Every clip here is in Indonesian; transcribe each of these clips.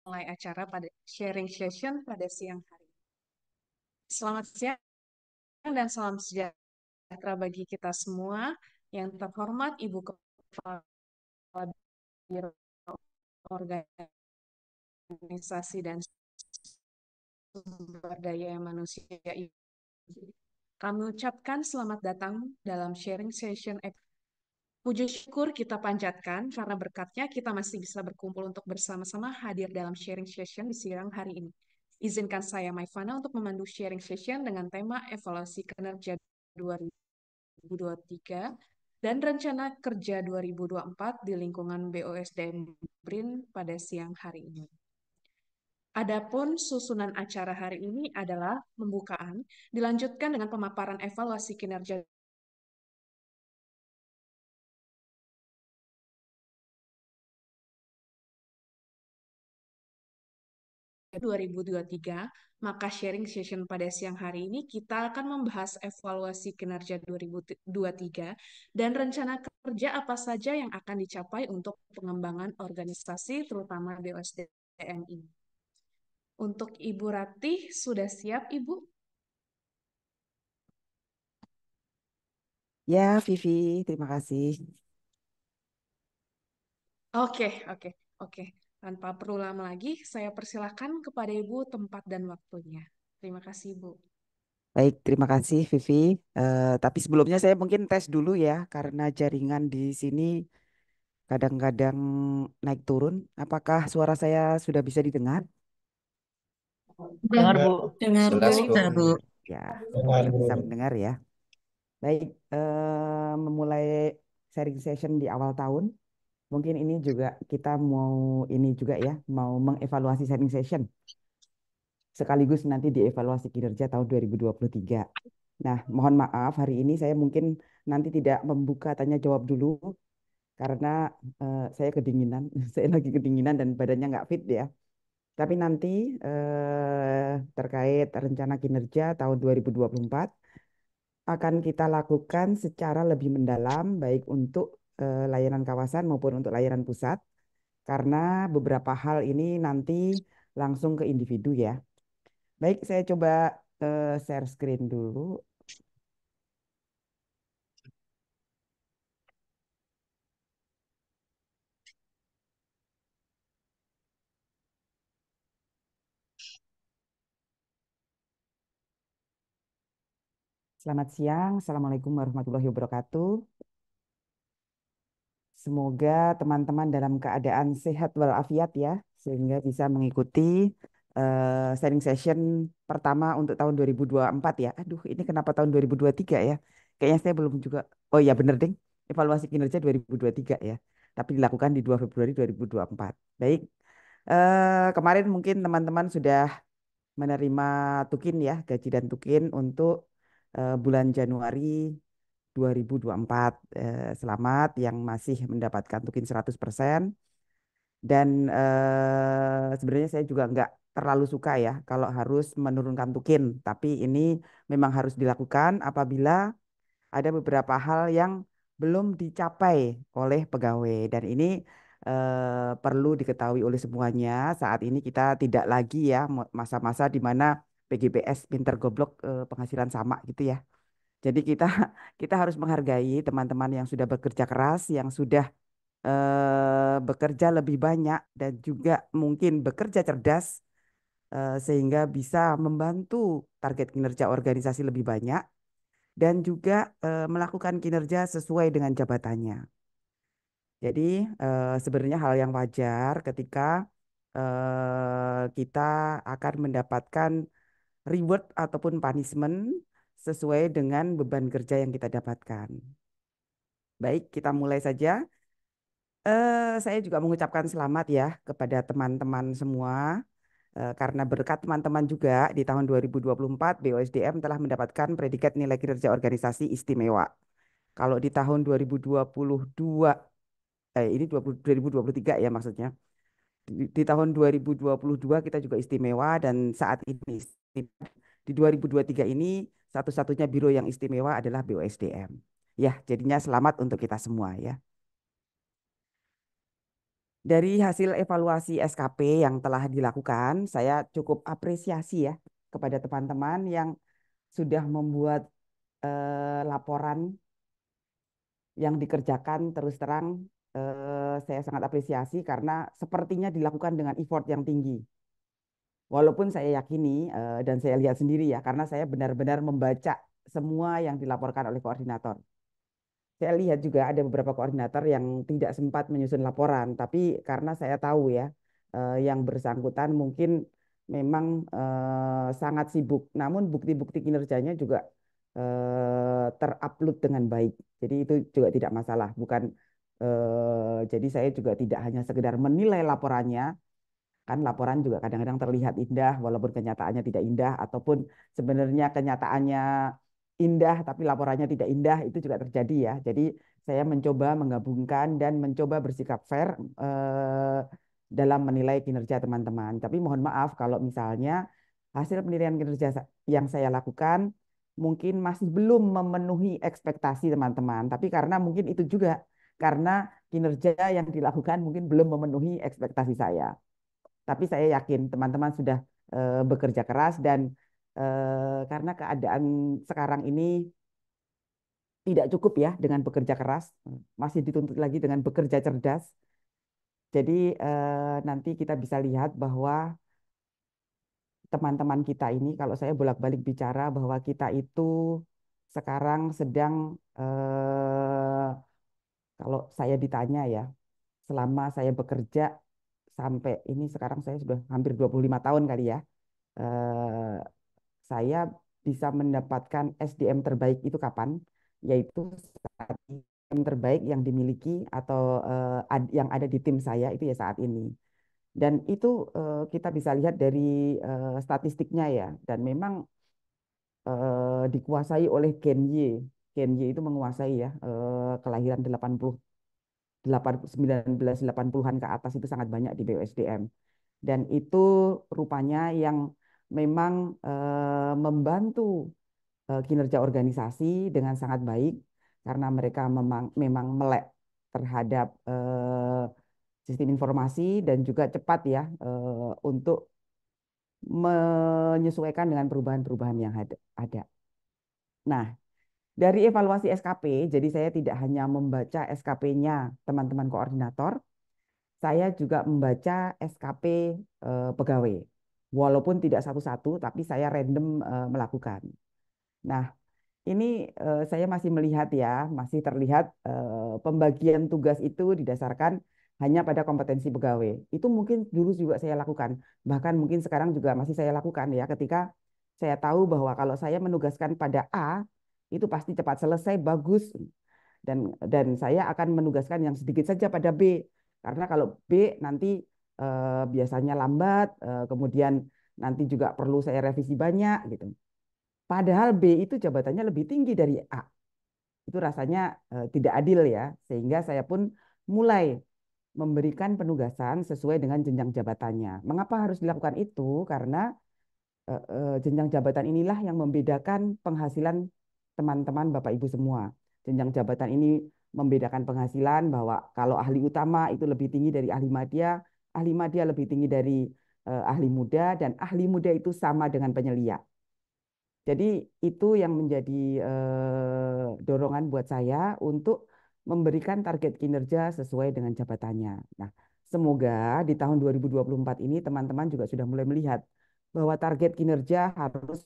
mulai acara pada sharing session pada siang hari. Selamat siang dan salam sejahtera bagi kita semua. Yang terhormat Ibu Kepala Biro Organisasi dan Sumber Daya Manusia. Kami ucapkan selamat datang dalam sharing session. Puji syukur kita panjatkan karena berkatnya kita masih bisa berkumpul untuk bersama-sama hadir dalam sharing session di siang hari ini. Izinkan saya, Maifana, untuk memandu sharing session dengan tema evaluasi kinerja 2023 dan rencana kerja 2024 di lingkungan BOSDM BRIN pada siang hari ini. Adapun susunan acara hari ini adalah pembukaan, dilanjutkan dengan pemaparan evaluasi kinerja 2023, maka sharing session pada siang hari ini kita akan membahas evaluasi kinerja 2023 dan rencana kerja apa saja yang akan dicapai untuk pengembangan organisasi terutama BOSDM ini. Untuk Ibu Ratih, sudah siap Ibu? Ya, Vivi, terima kasih. Oke, oke, oke. Tanpa perlu lama lagi, saya persilakan kepada Ibu tempat dan waktunya. Terima kasih Ibu. Baik, terima kasih Vivi. Tapi sebelumnya saya mungkin tes dulu ya, karena jaringan di sini kadang-kadang naik turun. Apakah suara saya sudah bisa didengar? Dengar, Bu. Dengar Bu. Jelas, Bu. Oke, Bu. ya, Dengar, sudah bisa Bu. mendengar ya. Baik, memulai sharing session di awal tahun. Mungkin ini juga kita mau ini juga ya, mau mengevaluasi sharing session. Sekaligus nanti dievaluasi kinerja tahun 2023. Nah, mohon maaf hari ini saya mungkin nanti tidak membuka tanya jawab dulu karena saya kedinginan, saya lagi kedinginan dan badannya nggak fit ya. Tapi nanti terkait rencana kinerja tahun 2024 akan kita lakukan secara lebih mendalam baik untuk layanan kawasan maupun untuk layanan pusat karena beberapa hal ini nanti langsung ke individu ya. Baik, saya coba share screen dulu. Selamat siang, Assalamualaikum warahmatullahi wabarakatuh. Semoga teman-teman dalam keadaan sehat walafiat ya, sehingga bisa mengikuti sharing session pertama untuk tahun 2024 ya. Aduh, ini kenapa tahun 2023 ya? Kayaknya saya belum juga. Oh ya bener ding, evaluasi kinerja 2023 ya. Tapi dilakukan di 2 Februari 2024. Baik, kemarin mungkin teman-teman sudah menerima tukin ya, gaji dan tukin untuk bulan Januari 2024. Selamat yang masih mendapatkan tukin 100%. Dan sebenarnya saya juga nggak terlalu suka ya kalau harus menurunkan tukin. Tapi ini memang harus dilakukan apabila ada beberapa hal yang belum dicapai oleh pegawai. Dan ini perlu diketahui oleh semuanya. Saat ini kita tidak lagi ya masa-masa di mana PGBS pinter goblok penghasilan sama gitu ya. Jadi kita kita harus menghargai teman-teman yang sudah bekerja keras, yang sudah bekerja lebih banyak dan juga mungkin bekerja cerdas sehingga bisa membantu target kinerja organisasi lebih banyak dan juga melakukan kinerja sesuai dengan jabatannya. Jadi sebenarnya hal yang wajar ketika kita akan mendapatkan reward ataupun punishment sesuai dengan beban kerja yang kita dapatkan. Baik, kita mulai saja. Saya juga mengucapkan selamat ya kepada teman-teman semua karena berkat teman-teman juga di tahun 2024 BOSDM telah mendapatkan predikat nilai kinerja organisasi istimewa. Kalau di tahun 2022 ini 2023 ya maksudnya. Di tahun 2022 kita juga istimewa dan saat ini di 2023 ini satu-satunya biro yang istimewa adalah BOSDM. Ya, jadinya selamat untuk kita semua ya. Dari hasil evaluasi SKP yang telah dilakukan, saya cukup apresiasi ya kepada teman-teman yang sudah membuat laporan yang dikerjakan terus terang. Saya sangat apresiasi karena sepertinya dilakukan dengan effort yang tinggi. Walaupun saya yakini dan saya lihat sendiri ya, karena saya benar-benar membaca semua yang dilaporkan oleh koordinator. Saya lihat juga ada beberapa koordinator yang tidak sempat menyusun laporan, tapi karena saya tahu ya, yang bersangkutan mungkin memang sangat sibuk, namun bukti-bukti kinerjanya juga terupload dengan baik. Jadi itu juga tidak masalah, bukan. Jadi saya juga tidak hanya sekedar menilai laporannya, kan laporan juga kadang-kadang terlihat indah walaupun kenyataannya tidak indah, ataupun sebenarnya kenyataannya indah tapi laporannya tidak indah, itu juga terjadi ya. Jadi saya mencoba menggabungkan dan mencoba bersikap fair dalam menilai kinerja teman-teman. Tapi mohon maaf kalau misalnya hasil penilaian kinerja yang saya lakukan mungkin masih belum memenuhi ekspektasi teman-teman. Tapi karena mungkin itu juga karena kinerja yang dilakukan mungkin belum memenuhi ekspektasi saya. Tapi saya yakin teman-teman sudah bekerja keras dan karena keadaan sekarang ini tidak cukup ya dengan bekerja keras, masih dituntut lagi dengan bekerja cerdas. Jadi nanti kita bisa lihat bahwa teman-teman kita ini, kalau saya bolak-balik bicara bahwa kita itu sekarang sedang kalau saya ditanya ya, selama saya bekerja sampai ini sekarang saya sudah hampir 25 tahun kali ya. eh, saya bisa mendapatkan SDM terbaik itu kapan? Yaitu saat SDM terbaik yang dimiliki atau yang ada di tim saya itu ya saat ini. Dan itu kita bisa lihat dari statistiknya ya. Dan memang dikuasai oleh Gen Y. Gen Y itu menguasai ya, kelahiran 1980-an ke atas itu sangat banyak di BUSDM. Dan itu rupanya yang memang membantu kinerja organisasi dengan sangat baik karena mereka memang melek terhadap sistem informasi dan juga cepat ya untuk menyesuaikan dengan perubahan-perubahan yang ada. Nah, dari evaluasi SKP, jadi saya tidak hanya membaca SKP-nya teman-teman koordinator, saya juga membaca SKP pegawai. Walaupun tidak satu-satu, tapi saya random melakukan. Nah, ini saya masih melihat ya, masih terlihat pembagian tugas itu didasarkan hanya pada kompetensi pegawai. Itu mungkin dulu juga saya lakukan, bahkan mungkin sekarang juga masih saya lakukan ya, ketika saya tahu bahwa kalau saya menugaskan pada A, itu pasti cepat selesai, bagus, dan saya akan menugaskan yang sedikit saja pada B, karena kalau B nanti biasanya lambat, kemudian nanti juga perlu saya revisi banyak gitu. Padahal B itu jabatannya lebih tinggi dari A. Itu rasanya tidak adil ya. Sehingga saya pun mulai memberikan penugasan sesuai dengan jenjang jabatannya. Mengapa harus dilakukan itu? Karena jenjang jabatan inilah yang membedakan penghasilan teman-teman Bapak Ibu semua. Jenjang jabatan ini membedakan penghasilan bahwa kalau ahli utama itu lebih tinggi dari ahli madya lebih tinggi dari ahli muda, dan ahli muda itu sama dengan penyelia. Jadi itu yang menjadi dorongan buat saya untuk memberikan target kinerja sesuai dengan jabatannya. Nah, semoga di tahun 2024 ini teman-teman juga sudah mulai melihat bahwa target kinerja harus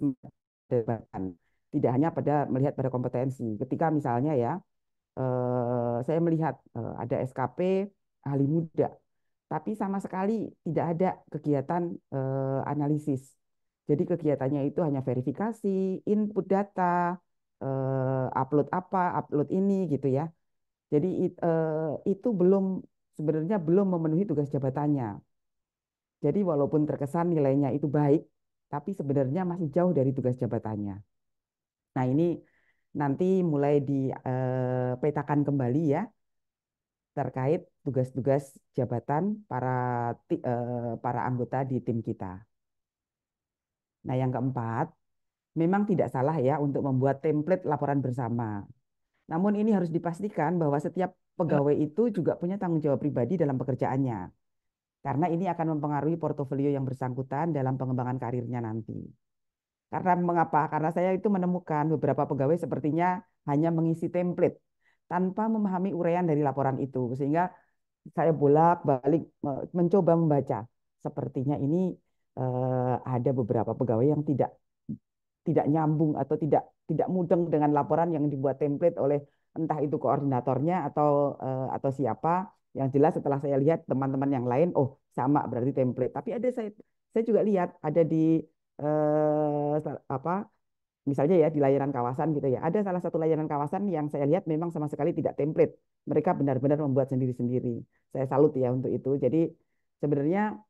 jabatan, tidak hanya pada melihat pada kompetensi. Ketika misalnya ya, saya melihat ada SKP ahli muda, tapi sama sekali tidak ada kegiatan analisis. Jadi kegiatannya itu hanya verifikasi, input data, upload apa, upload ini gitu ya. Jadi itu sebenarnya belum memenuhi tugas jabatannya. Jadi walaupun terkesan nilainya itu baik, tapi sebenarnya masih jauh dari tugas jabatannya. Nah ini nanti mulai dipetakan kembali ya terkait tugas-tugas jabatan para anggota di tim kita. Nah, yang keempat, memang tidak salah ya untuk membuat template laporan bersama. Namun ini harus dipastikan bahwa setiap pegawai itu juga punya tanggung jawab pribadi dalam pekerjaannya. Karena ini akan mempengaruhi portofolio yang bersangkutan dalam pengembangan karirnya nanti. Karena mengapa? Karena saya itu menemukan beberapa pegawai sepertinya hanya mengisi template tanpa memahami uraian dari laporan itu. Sehingga saya bolak-balik mencoba membaca. Sepertinya ini ada beberapa pegawai yang tidak nyambung atau tidak mudeng dengan laporan yang dibuat template oleh entah itu koordinatornya atau siapa. Yang jelas setelah saya lihat teman-teman yang lain, oh sama berarti template. Tapi saya juga lihat ada di apa misalnya ya di layanan kawasan gitu ya. Ada salah satu layanan kawasan yang saya lihat memang sama sekali tidak template. Mereka benar-benar membuat sendiri-sendiri. Saya salut ya untuk itu. Jadi sebenarnya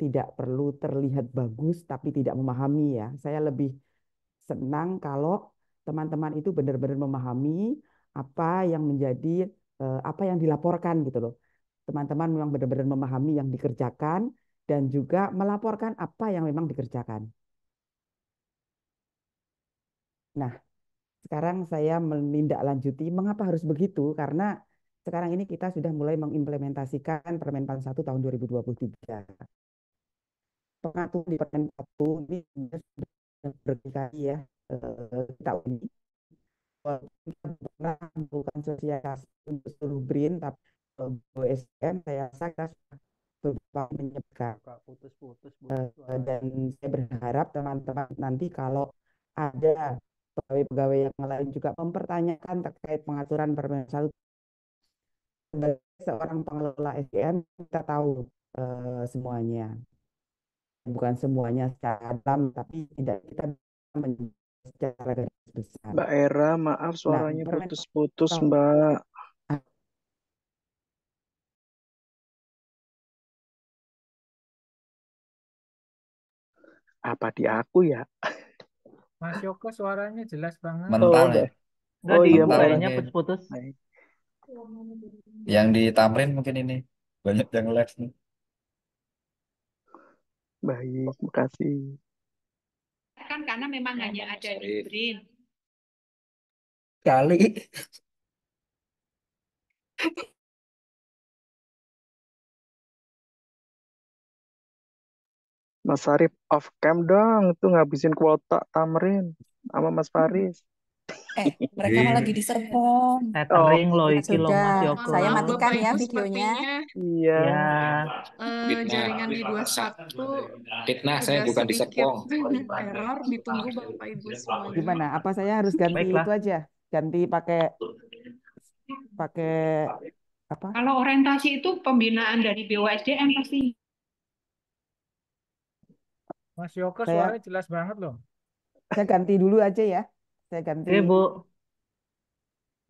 tidak perlu terlihat bagus tapi tidak memahami ya. Saya lebih senang kalau teman-teman itu benar-benar memahami apa yang menjadi apa yang dilaporkan gitu loh. Teman-teman memang benar-benar memahami yang dikerjakan dan juga melaporkan apa yang memang dikerjakan. Nah, sekarang saya menindaklanjuti mengapa harus begitu karena sekarang ini kita sudah mulai mengimplementasikan Permen 1 tahun 2023. Pengaturan di Permen 1 ini sudah berkali ya kita ini kita pernah melakukan sosialisasi untuk seluruh BRIN tapi OSN saya rasa kita sudah beberapa menyebar. Kak, putus-putus Bu suaranya. Dan saya berharap teman-teman nanti kalau ada pegawai-pegawai yang lain juga mempertanyakan terkait pengaturan Permen 1 sebagai seorang pengelola SDM kita tahu semuanya, bukan semuanya secara dalam tapi tidak kita secara garis besar. Mbak Era, maaf Nah, suaranya Permen putus-putus, tahun Mbak. Apa di aku ya? Mas Yoko suaranya jelas banget. Oh, Mental ya, Mbak. Enggak Oh di iya, mental Mbak Era. Mbaknya mungkin. putus-putus. Baik. Yang di Tamrin mungkin ini banyak yang live nih. Baik, makasih. Kan karena memang hanya ada di BRIN. Kali. Mas Arif off cam dong, itu ngabisin kuota Tamrin sama Mas Faris. Mereka mah lagi di Serpong. Oh, Tethering loh iki loh Sudah, Mas Yoko. saya Maaf matikan Bapak ya Ibu videonya. sepertinya iya. Ya, jaringan di 21 Fitnah, saya agak bukan di sedikit Serpong. error. Ditunggu Bapak Ibu semuanya. gimana? Apa saya harus ganti baiklah. itu aja? Ganti pakai pakai apa? Kalau orientasi itu pembinaan dari BUSDM pasti. Mas Yoko Saya suaranya jelas banget loh. saya ganti dulu aja ya. Saya ganti. Oke, Bu.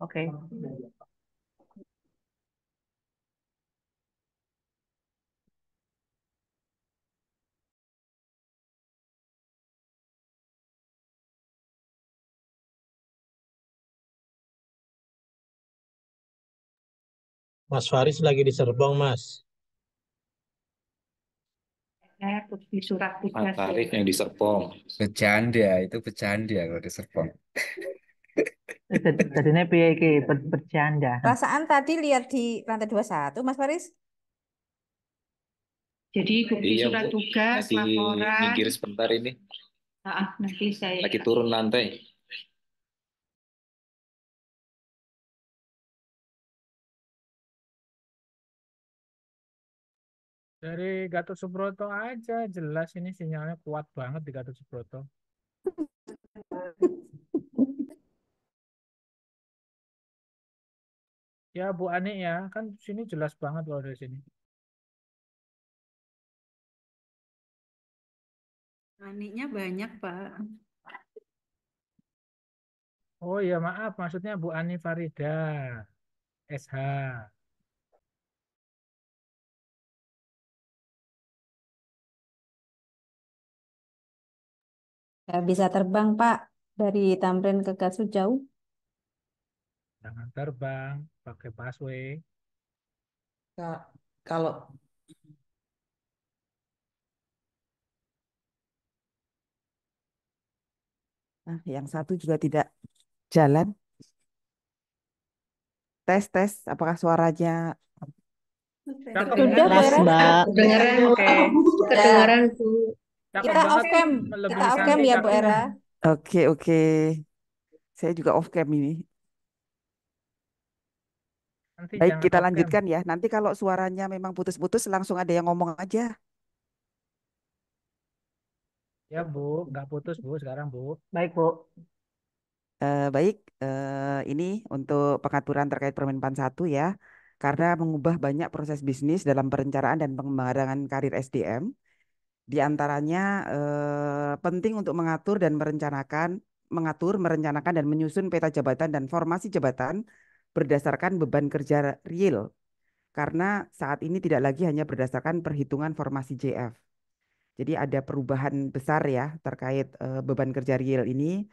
Oke. Mas Faris lagi di Serpong, Mas. Di surat Mas tugas. Arif yang di Serpong. Bercanda, itu bercanda kalau di Serpong. Tadinya piye iki bercanda. Perasaan tadi lihat di lantai 21, Mas Faris. Jadi bukti Iya, surat Bu. tugas, Lagi laporan. minggir sebentar ini. Nanti saya. Lagi turun lantai. Dari Gatot Subroto aja jelas ini sinyalnya kuat banget di Gatot Subroto. Ya Bu Ani ya, kan sini jelas banget loh dari sini. Aniknya banyak, Pak. Oh iya maaf, maksudnya Bu Ani Farida, SH. Nggak bisa terbang, Pak. Dari Tamrin ke Garut jauh. Jangan terbang, pakai busway. Kak, kalau yang satu juga tidak jalan. Tes, apakah suaranya Cakep Sudah, Bu banget. Jelas, Era? Mbak. Kedengaran, Oke. Sudah. kedengaran Bu. Cakep Kita off banget. cam. Lebih Kita off cam cantik ya, Bu cakepnya. Era. Oke. Saya juga off cam ini. Nanti Baik, jangan kita off cam. lanjutkan ya. Nanti kalau suaranya memang putus-putus, langsung ada yang ngomong aja. Ya Bu, nggak putus Bu sekarang Bu. Baik, Bu. Baik, ini untuk pengaturan terkait Permen 1 ya. Karena mengubah banyak proses bisnis dalam perencanaan dan pengembangan karir SDM. Di antaranya penting untuk mengatur, merencanakan dan menyusun peta jabatan dan formasi jabatan berdasarkan beban kerja real. Karena saat ini tidak lagi hanya berdasarkan perhitungan formasi JF. Jadi ada perubahan besar ya terkait beban kerja real ini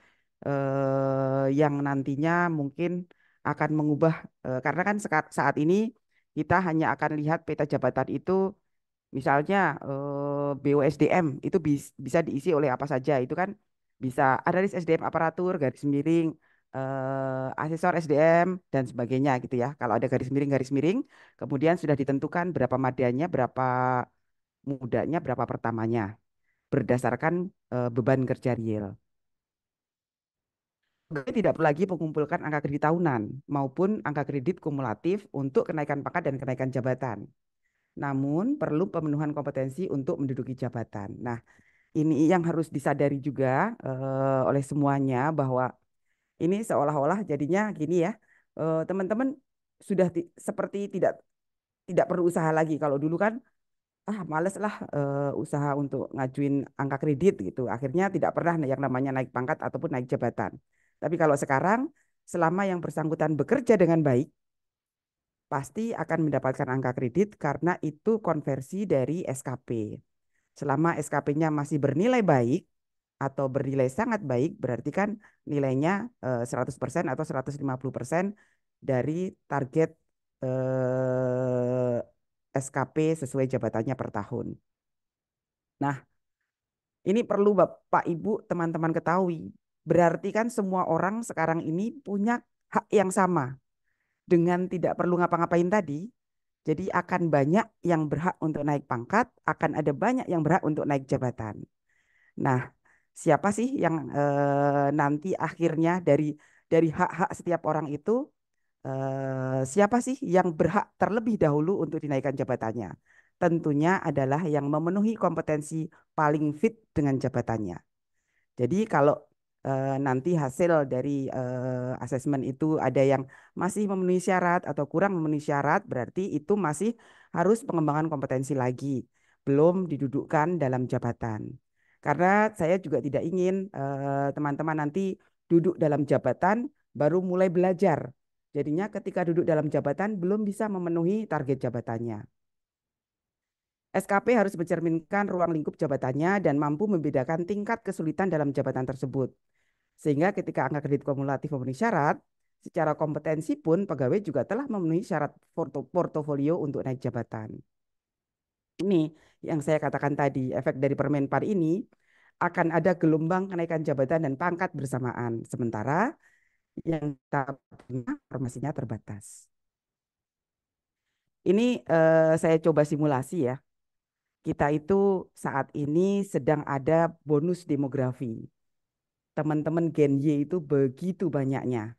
yang nantinya mungkin akan mengubah karena kan saat ini kita hanya akan lihat peta jabatan itu. Misalnya BUSDM itu bisa diisi oleh apa saja. Itu kan bisa analis SDM aparatur, garis miring, asesor SDM dan sebagainya gitu ya. Kalau ada garis miring, kemudian sudah ditentukan berapa madanya, berapa mudanya, berapa pertamanya berdasarkan beban kerja real. Pegawai tidak perlu lagi mengumpulkan angka kredit tahunan maupun angka kredit kumulatif untuk kenaikan pangkat dan kenaikan jabatan. Namun perlu pemenuhan kompetensi untuk menduduki jabatan. Nah, ini yang harus disadari juga oleh semuanya bahwa ini seolah-olah jadinya gini ya, teman-teman sudah seperti tidak perlu usaha lagi. Kalau dulu kan males lah usaha untuk ngajuin angka kredit gitu. Akhirnya tidak pernah yang namanya naik pangkat ataupun naik jabatan. Tapi kalau sekarang selama yang bersangkutan bekerja dengan baik pasti akan mendapatkan angka kredit karena itu konversi dari SKP. Selama SKP-nya masih bernilai baik atau bernilai sangat baik, berarti kan nilainya 100% atau 150% dari target SKP sesuai jabatannya per tahun. Nah, ini perlu Bapak, Ibu, teman-teman ketahui. Berarti kan semua orang sekarang ini punya hak yang sama. Dengan tidak perlu ngapa-ngapain tadi, jadi akan banyak yang berhak untuk naik pangkat, akan ada banyak yang berhak untuk naik jabatan. Nah, siapa sih yang nanti akhirnya dari hak-hak setiap orang itu siapa sih yang berhak terlebih dahulu untuk dinaikkan jabatannya? Tentunya adalah yang memenuhi kompetensi paling fit dengan jabatannya. Jadi kalau nanti hasil dari asesmen itu ada yang masih memenuhi syarat atau kurang memenuhi syarat, berarti itu masih harus pengembangan kompetensi lagi, belum didudukkan dalam jabatan. Karena saya juga tidak ingin teman-teman nanti duduk dalam jabatan baru mulai belajar. Jadinya ketika duduk dalam jabatan belum bisa memenuhi target jabatannya. SKP harus mencerminkan ruang lingkup jabatannya dan mampu membedakan tingkat kesulitan dalam jabatan tersebut. Sehingga ketika angka kredit kumulatif memenuhi syarat, secara kompetensi pun pegawai juga telah memenuhi syarat portofolio untuk naik jabatan. Ini yang saya katakan tadi, efek dari Permen 4 ini akan ada gelombang kenaikan jabatan dan pangkat bersamaan. Sementara yang kita punya informasinya terbatas. Ini saya coba simulasi ya. Kita itu saat ini sedang ada bonus demografi. Teman-teman Gen Y itu begitu banyaknya.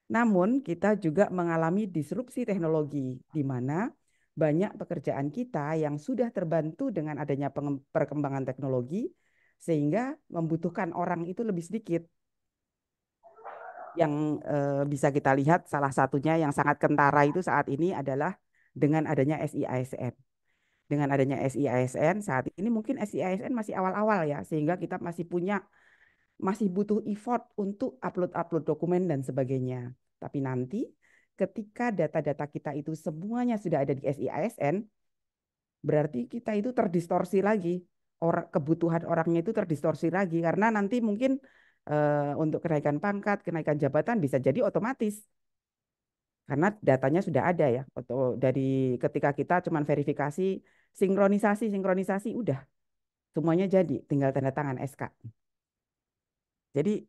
Namun kita juga mengalami disrupsi teknologi di mana banyak pekerjaan kita yang sudah terbantu dengan adanya perkembangan teknologi sehingga membutuhkan orang itu lebih sedikit. Yang bisa kita lihat salah satunya yang sangat kentara itu saat ini adalah dengan adanya SI-ASN. Dengan adanya SI-ASN saat ini mungkin SI-ASN masih awal-awal ya, sehingga kita masih butuh effort untuk upload dokumen dan sebagainya. Tapi nanti ketika data-data kita itu semuanya sudah ada di SI-ASN, berarti kita itu terdistorsi lagi. Kebutuhan orangnya itu terdistorsi lagi karena nanti mungkin untuk kenaikan pangkat, kenaikan jabatan bisa jadi otomatis. Karena datanya sudah ada ya. Atau dari ketika kita cuman verifikasi, sinkronisasi udah semuanya jadi, tinggal tanda tangan SK. Jadi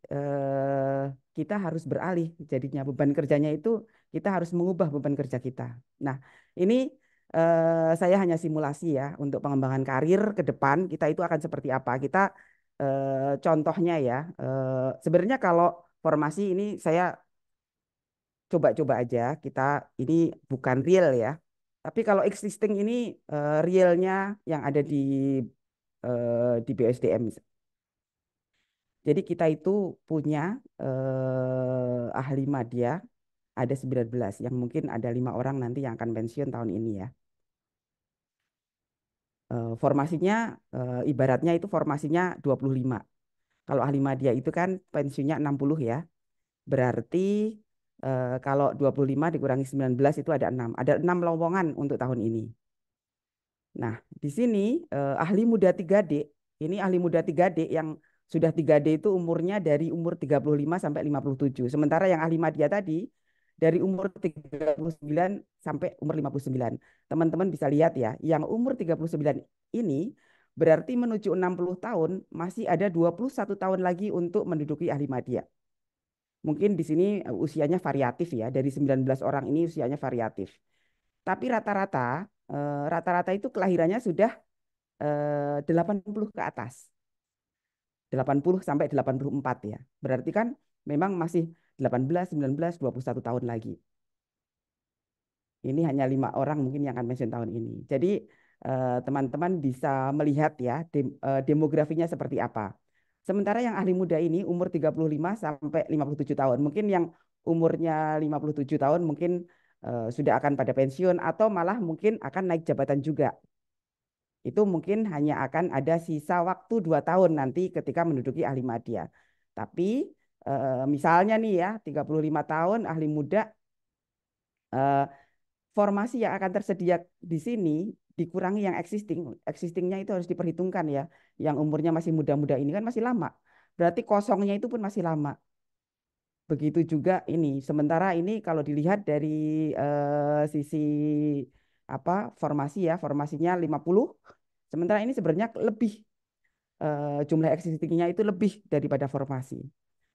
kita harus beralih jadinya beban kerjanya itu kita harus mengubah beban kerja kita. Nah, ini saya hanya simulasi ya untuk pengembangan karir ke depan kita itu akan seperti apa. Kita contohnya ya, sebenarnya kalau formasi ini saya coba-coba aja. Kita ini bukan real ya. Tapi kalau existing ini realnya yang ada di BSDM. Jadi kita itu punya ahli madya ada 19 yang mungkin ada 5 orang nanti yang akan pensiun tahun ini ya. Formasinya ibaratnya itu formasinya 25. Kalau ahli madya itu kan pensiunnya 60 ya. Berarti kalau 25 dikurangi 19 itu ada 6. Ada 6 lowongan untuk tahun ini. Nah, di sini ahli muda 3D, ini ahli muda 3D yang sudah 3D itu umurnya dari umur 35 sampai 57. Sementara yang ahli madya tadi dari umur 39 sampai umur 59. Teman-teman bisa lihat ya, yang umur 39 ini berarti menuju 60 tahun masih ada 21 tahun lagi untuk menduduki ahli madya. Mungkin di sini usianya variatif ya, dari 19 orang ini usianya variatif. Tapi rata-rata itu kelahirannya sudah 80 ke atas. 80 sampai 84 ya. Berarti kan memang masih 18, 19, 21 tahun lagi. Ini hanya 5 orang mungkin yang akan pensiun tahun ini. Jadi teman-teman bisa melihat ya demografinya seperti apa. Sementara yang ahli muda ini umur 35 sampai 57 tahun. Mungkin yang umurnya 57 tahun mungkin sudah akan pada pensiun atau malah mungkin akan naik jabatan juga. Itu mungkin hanya akan ada sisa waktu 2 tahun nanti ketika menduduki ahli madya. Tapi misalnya nih ya 35 tahun ahli muda, formasi yang akan tersedia di sini dikurangi yang existing. Existingnya itu harus diperhitungkan ya. Yang umurnya masih muda-muda ini kan masih lama. Berarti kosongnya itu pun masih lama. Begitu juga ini. Sementara ini kalau dilihat dari sisi apa formasi ya, formasinya 50. Sementara ini sebenarnya lebih jumlah existingnya itu lebih daripada formasi.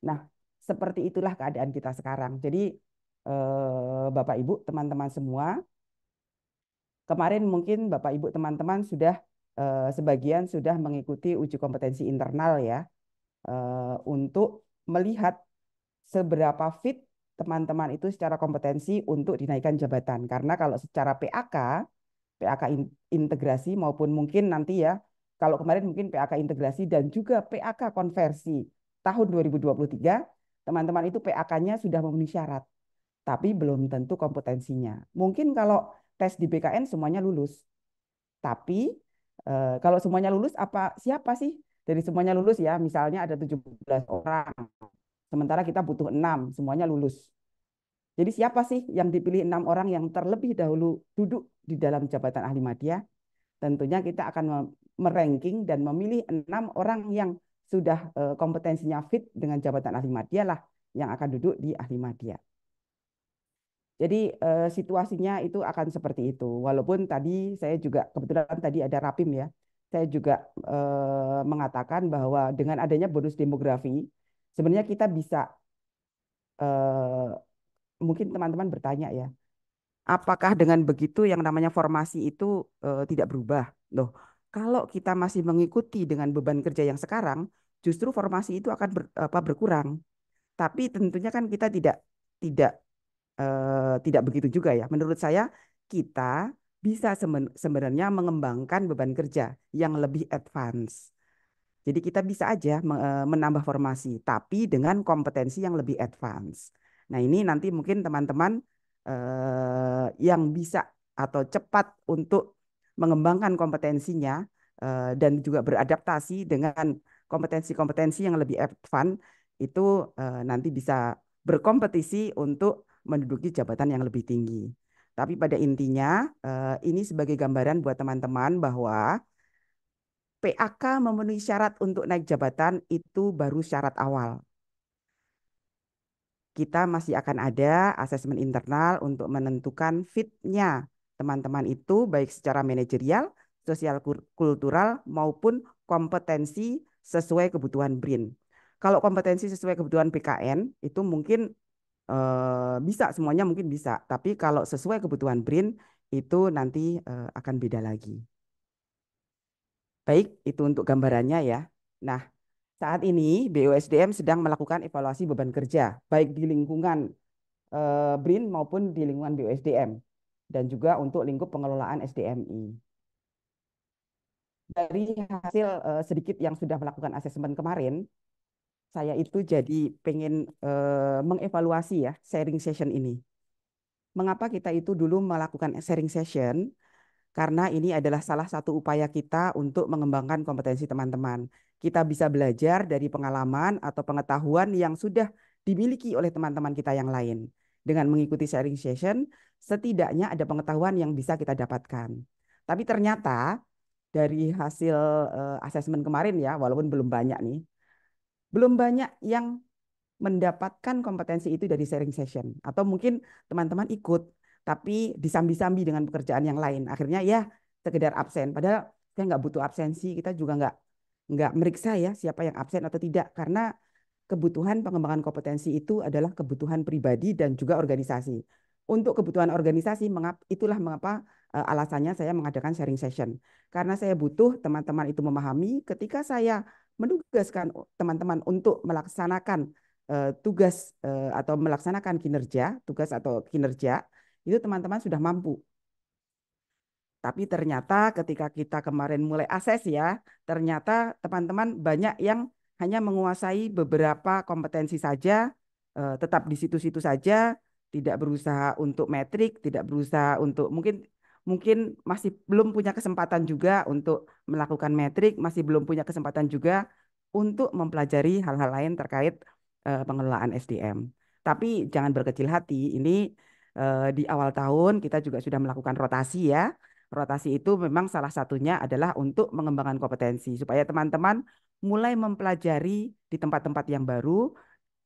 Nah, seperti itulah keadaan kita sekarang. Jadi Bapak Ibu, teman-teman semua, kemarin mungkin Bapak Ibu teman-teman sudah sebagian sudah mengikuti uji kompetensi internal ya untuk melihat seberapa fit teman-teman itu secara kompetensi untuk dinaikkan jabatan. Karena kalau secara PAK integrasi maupun mungkin nanti ya, kalau kemarin mungkin PAK integrasi dan juga PAK konversi tahun 2023, teman-teman itu PAK-nya sudah memenuhi syarat, tapi belum tentu kompetensinya. Mungkin kalau tes di BKN semuanya lulus, tapi kalau semuanya lulus, siapa sih dari semuanya lulus ya? Misalnya ada 17 orang, sementara kita butuh 6, semuanya lulus. Jadi siapa sih yang dipilih 6 orang yang terlebih dahulu duduk di dalam jabatan ahli madya? Tentunya kita akan meranking dan memilih 6 orang yang sudah kompetensinya fit dengan jabatan ahli madya lah yang akan duduk di ahli madya. Jadi situasinya itu akan seperti itu. Walaupun tadi saya juga kebetulan tadi ada Rapim ya. Saya juga mengatakan bahwa dengan adanya bonus demografi, sebenarnya kita bisa mungkin teman-teman bertanya ya, apakah dengan begitu yang namanya formasi itu tidak berubah? Loh, kalau kita masih mengikuti dengan beban kerja yang sekarang, justru formasi itu akan berkurang. Tapi tentunya kan kita tidak tidak begitu juga ya. Menurut saya kita bisa sebenarnya mengembangkan beban kerja yang lebih advance. Jadi kita bisa aja menambah formasi, tapi dengan kompetensi yang lebih advance. Nah ini nanti mungkin teman-teman yang bisa atau cepat untuk mengembangkan kompetensinya dan juga beradaptasi dengan kompetensi-kompetensi yang lebih advance itu nanti bisa berkompetisi untuk menduduki jabatan yang lebih tinggi. Tapi pada intinya ini sebagai gambaran buat teman-teman bahwa PAK memenuhi syarat untuk naik jabatan itu baru syarat awal. Kita masih akan ada asesmen internal untuk menentukan fitnya teman-teman itu baik secara manajerial, sosial kultural maupun kompetensi sesuai kebutuhan BRIN. Kalau kompetensi sesuai kebutuhan PKN itu mungkin bisa, semuanya mungkin bisa. Tapi kalau sesuai kebutuhan BRIN itu nanti akan beda lagi. Baik, itu untuk gambarannya ya. Nah, saat ini BUSDM sedang melakukan evaluasi beban kerja, baik di lingkungan BRIN maupun di lingkungan BUSDM, dan juga untuk lingkup pengelolaan SDMI. Dari hasil sedikit yang sudah melakukan asesmen kemarin, saya itu jadi pengen mengevaluasi ya sharing session ini. Mengapa kita itu dulu melakukan sharing session? Karena ini adalah salah satu upaya kita untuk mengembangkan kompetensi teman-teman. Kita bisa belajar dari pengalaman atau pengetahuan yang sudah dimiliki oleh teman-teman kita yang lain. Dengan mengikuti sharing session, setidaknya ada pengetahuan yang bisa kita dapatkan. Tapi ternyata dari hasil asesmen kemarin ya, walaupun belum banyak nih, belum banyak yang mendapatkan kompetensi itu dari sharing session. Atau mungkin teman-teman ikut, tapi disambi-sambi dengan pekerjaan yang lain. Akhirnya ya sekedar absen. Padahal saya nggak butuh absensi, kita juga nggak meriksa ya siapa yang absen atau tidak. Karena kebutuhan pengembangan kompetensi itu adalah kebutuhan pribadi dan juga organisasi. Untuk kebutuhan organisasi, itulah mengapa alasannya saya mengadakan sharing session. Karena saya butuh teman-teman itu memahami ketika saya menugaskan teman-teman untuk melaksanakan tugas atau melaksanakan kinerja, tugas atau kinerja, itu teman-teman sudah mampu. Tapi ternyata ketika kita kemarin mulai akses ya, ternyata teman-teman banyak yang hanya menguasai beberapa kompetensi saja, tetap di situ-situ saja, tidak berusaha untuk metrik, tidak berusaha untuk mungkin mungkin masih belum punya kesempatan juga untuk melakukan metrik, masih belum punya kesempatan juga untuk mempelajari hal-hal lain terkait pengelolaan SDM. Tapi jangan berkecil hati, ini di awal tahun kita juga sudah melakukan rotasi ya. Rotasi itu memang salah satunya adalah untuk mengembangkan kompetensi supaya teman-teman mulai mempelajari di tempat-tempat yang baru,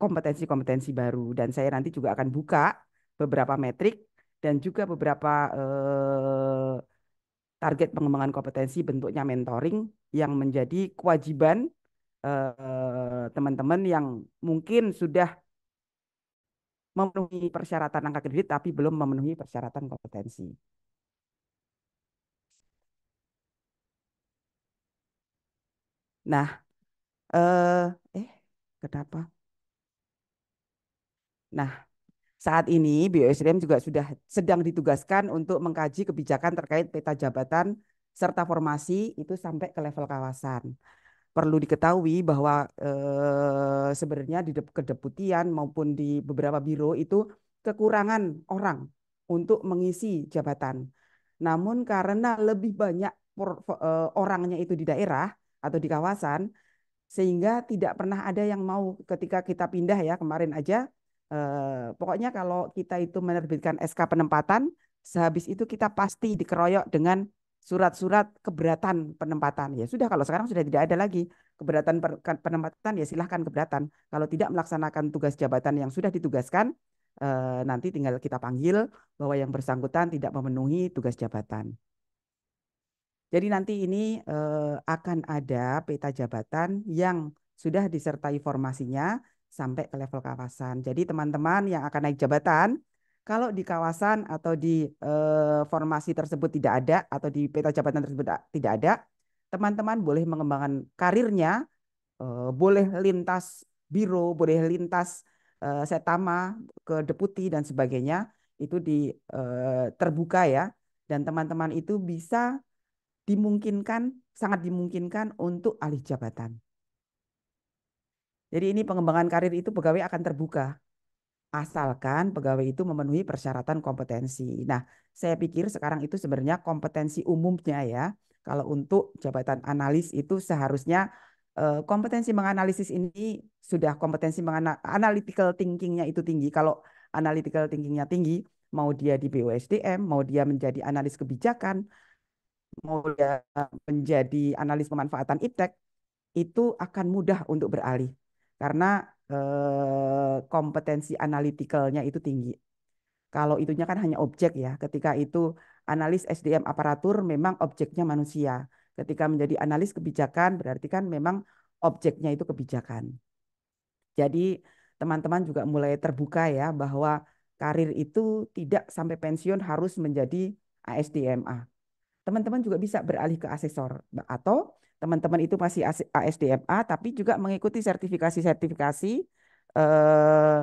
kompetensi-kompetensi baru. Dan saya nanti juga akan buka beberapa metrik dan juga beberapa target pengembangan kompetensi bentuknya mentoring yang menjadi kewajiban teman-teman yang mungkin sudah memenuhi persyaratan angka kredit tapi belum memenuhi persyaratan kompetensi. Nah, eh, eh, kenapa? Nah, saat ini BUSDM juga sudah sedang ditugaskan untuk mengkaji kebijakan terkait peta jabatan serta formasi itu sampai ke level kawasan. Perlu diketahui bahwa sebenarnya di kedeputian maupun di beberapa biro itu kekurangan orang untuk mengisi jabatan. Namun karena lebih banyak orangnya itu di daerah atau di kawasan, sehingga tidak pernah ada yang mau ketika kita pindah ya kemarin aja. Pokoknya kalau kita itu menerbitkan SK penempatan, sehabis itu kita pasti dikeroyok dengan surat-surat keberatan penempatan. Ya sudah, kalau sekarang sudah tidak ada lagi keberatan penempatan, ya silahkan keberatan. Kalau tidak melaksanakan tugas jabatan yang sudah ditugaskan, nanti tinggal kita panggil bahwa yang bersangkutan tidak memenuhi tugas jabatan. Jadi nanti ini akan ada peta jabatan yang sudah disertai formasinya sampai ke level kawasan. Jadi teman-teman yang akan naik jabatan, kalau di kawasan atau di formasi tersebut tidak ada, atau di peta jabatan tersebut tidak ada, teman-teman boleh mengembangkan karirnya, boleh lintas biro, boleh lintas setama ke deputi dan sebagainya, itu terbuka ya. Dan teman-teman itu bisa dimungkinkan, sangat dimungkinkan untuk alih jabatan. Jadi ini pengembangan karir itu pegawai akan terbuka, asalkan pegawai itu memenuhi persyaratan kompetensi. Nah, saya pikir sekarang itu sebenarnya kompetensi umumnya ya. Kalau untuk jabatan analis itu seharusnya kompetensi menganalisis ini sudah kompetensi analytical thinkingnya itu tinggi. Kalau analytical thinkingnya tinggi, mau dia di BUSDM, mau dia menjadi analis kebijakan, mau dia menjadi analis pemanfaatan iptek, itu akan mudah untuk beralih karena kompetensi analitikalnya itu tinggi. Kalau itunya kan hanya objek ya. Ketika itu analis SDM aparatur memang objeknya manusia. Ketika menjadi analis kebijakan berarti kan memang objeknya itu kebijakan. Jadi teman-teman juga mulai terbuka ya bahwa karir itu tidak sampai pensiun harus menjadi ASDMA. Teman-teman juga bisa beralih ke asesor atau teman-teman itu masih ASDMA tapi juga mengikuti sertifikasi-sertifikasi eh,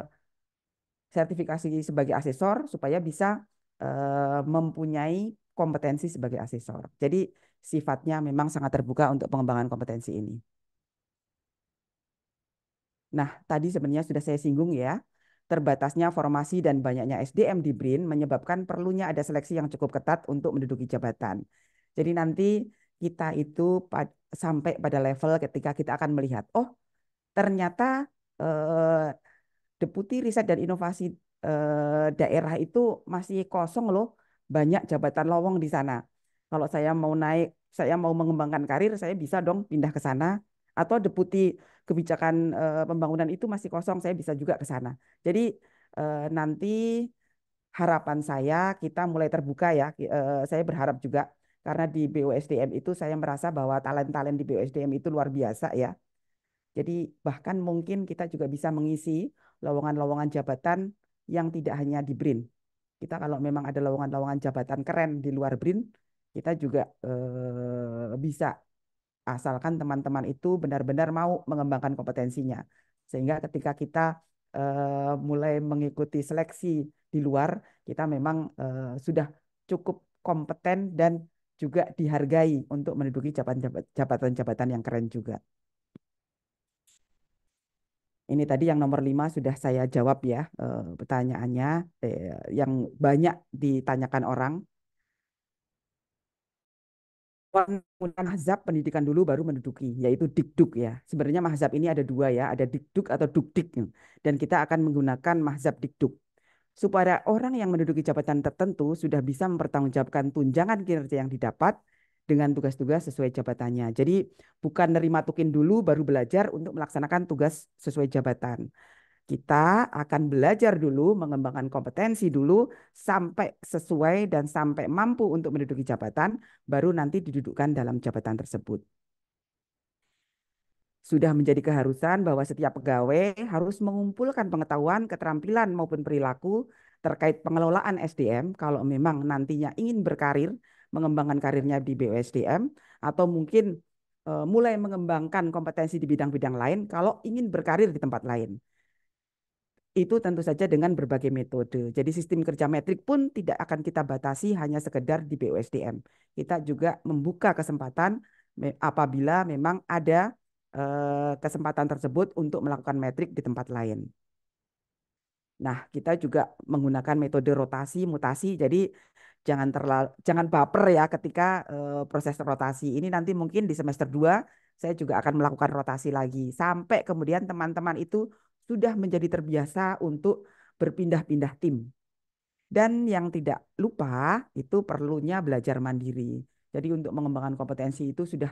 sertifikasi sebagai asesor supaya bisa mempunyai kompetensi sebagai asesor. Jadi sifatnya memang sangat terbuka untuk pengembangan kompetensi ini. Nah, tadi sebenarnya sudah saya singgung ya, terbatasnya formasi dan banyaknya SDM di BRIN menyebabkan perlunya ada seleksi yang cukup ketat untuk menduduki jabatan. Jadi nanti kita itu sampai pada level ketika kita akan melihat, oh ternyata eh, Deputi Riset dan Inovasi daerah itu masih kosong loh, banyak jabatan lowong di sana. Kalau saya mau naik, saya mau mengembangkan karir, saya bisa dong pindah ke sana. Atau Deputi Kebijakan Pembangunan itu masih kosong, saya bisa juga ke sana. Jadi nanti harapan saya kita mulai terbuka ya. Saya berharap juga karena di BUSDM itu saya merasa bahwa talent-talent di BUSDM itu luar biasa ya. Jadi bahkan mungkin kita juga bisa mengisi lowongan-lowongan jabatan yang tidak hanya di BRIN. Kita kalau memang ada lowongan-lowongan jabatan keren di luar BRIN, kita juga bisa asalkan teman-teman itu benar-benar mau mengembangkan kompetensinya. Sehingga ketika kita mulai mengikuti seleksi di luar, kita memang sudah cukup kompeten dan juga dihargai untuk menduduki jabatan-jabatan yang keren juga. Ini tadi yang nomor 5 sudah saya jawab ya pertanyaannya yang banyak ditanyakan orang. Mahzab pendidikan dulu baru menduduki, yaitu Dikduk ya. Sebenarnya mahzab ini ada dua ya, ada Dikduk atau Dukdik. Dan kita akan menggunakan mahzab Dikduk. Supaya orang yang menduduki jabatan tertentu sudah bisa mempertanggungjawabkan tunjangan kinerja yang didapat dengan tugas-tugas sesuai jabatannya. Jadi bukan nerima tukin dulu baru belajar untuk melaksanakan tugas sesuai jabatan. Kita akan belajar dulu, mengembangkan kompetensi dulu sampai sesuai dan sampai mampu untuk menduduki jabatan, baru nanti didudukkan dalam jabatan tersebut. Sudah menjadi keharusan bahwa setiap pegawai harus mengumpulkan pengetahuan, keterampilan maupun perilaku terkait pengelolaan SDM kalau memang nantinya ingin berkarir, mengembangkan karirnya di BUSDM, atau mungkin mulai mengembangkan kompetensi di bidang-bidang lain kalau ingin berkarir di tempat lain. Itu tentu saja dengan berbagai metode. Jadi sistem kerja metrik pun tidak akan kita batasi hanya sekedar di BUSDM. Kita juga membuka kesempatan apabila memang ada kesempatan tersebut untuk melakukan metrik di tempat lain. Nah, kita juga menggunakan metode rotasi, mutasi. Jadi jangan baper ya ketika proses rotasi. Ini nanti mungkin di semester 2 saya juga akan melakukan rotasi lagi sampai kemudian teman-teman itu sudah menjadi terbiasa untuk berpindah-pindah tim. Dan yang tidak lupa itu perlunya belajar mandiri. Jadi untuk mengembangkan kompetensi itu sudah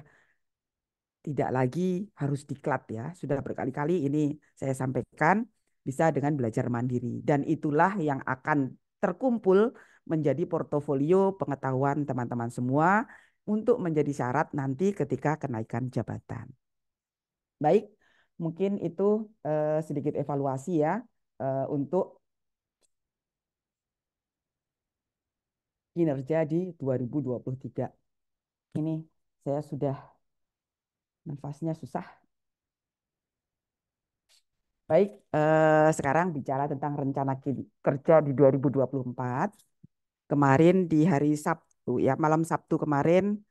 tidak lagi harus diklat ya. Sudah berkali-kali ini saya sampaikan bisa dengan belajar mandiri. Dan itulah yang akan terkumpul menjadi portofolio pengetahuan teman-teman semua untuk menjadi syarat nanti ketika kenaikan jabatan. Baik, mungkin itu sedikit evaluasi ya untuk kinerja di 2023. Ini saya sudah nafasnya susah. Baik, sekarang bicara tentang rencana kerja di 2024. Kemarin di hari Sabtu, ya malam Sabtu kemarin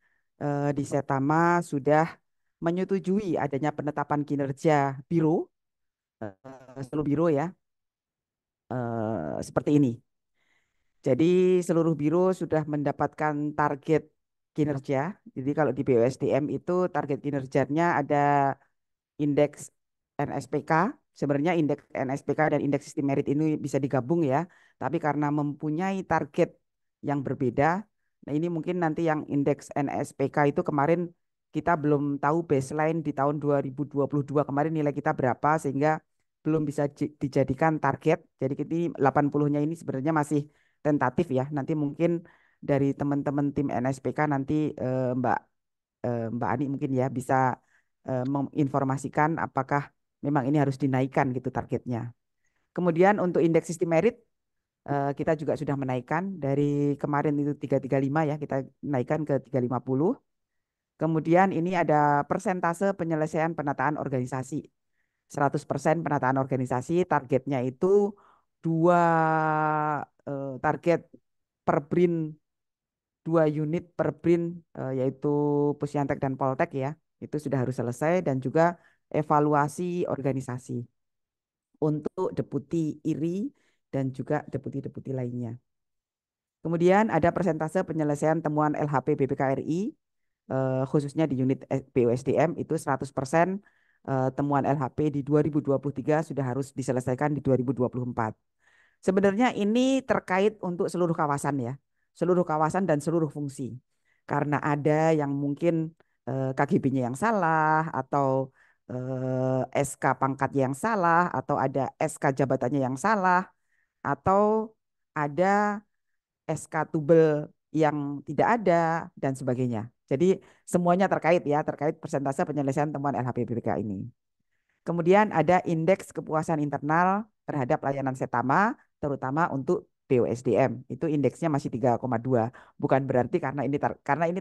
di Setama sudah menyetujui adanya penetapan kinerja biro, seluruh biro ya, seperti ini. Jadi seluruh biro sudah mendapatkan target kinerja. Jadi kalau di BUSDM itu target kinerjanya ada indeks NSPK. Sebenarnya indeks NSPK dan indeks sistem merit ini bisa digabung ya. Tapi karena mempunyai target yang berbeda, nah ini mungkin nanti yang indeks NSPK itu kemarin kita belum tahu baseline di tahun 2022 kemarin nilai kita berapa sehingga belum bisa dijadikan target. Jadi ini 80-nya ini sebenarnya masih tentatif ya. Nanti mungkin dari teman-teman tim NSPK nanti Mbak Mbak Ani mungkin ya bisa menginformasikan apakah memang ini harus dinaikkan gitu targetnya. Kemudian untuk indeks sistem merit kita juga sudah menaikkan dari kemarin itu 335 ya, kita naikkan ke 350. Kemudian ini ada persentase penyelesaian penataan organisasi. 100% penataan organisasi, targetnya itu 2 target per BRIN, 2 unit per BRIN, yaitu Pusyantek dan Poltek ya. Itu sudah harus selesai, dan juga evaluasi organisasi untuk deputi IRI dan juga deputi-deputi lainnya. Kemudian ada persentase penyelesaian temuan LHP BPKRI, khususnya di unit BUSDM itu 100% temuan LHP di 2023 sudah harus diselesaikan di 2024. Sebenarnya ini terkait untuk seluruh kawasan ya, seluruh kawasan dan seluruh fungsi. Karena ada yang mungkin KGB-nya yang salah, atau SK pangkatnya yang salah, atau ada SK jabatannya yang salah, atau ada SK tubel yang tidak ada, dan sebagainya. Jadi semuanya terkait ya, terkait persentase penyelesaian temuan LHP BPK ini. Kemudian ada indeks kepuasan internal terhadap layanan Setama, terutama untuk BUSDM. Itu indeksnya masih 3,2. Bukan berarti karena ini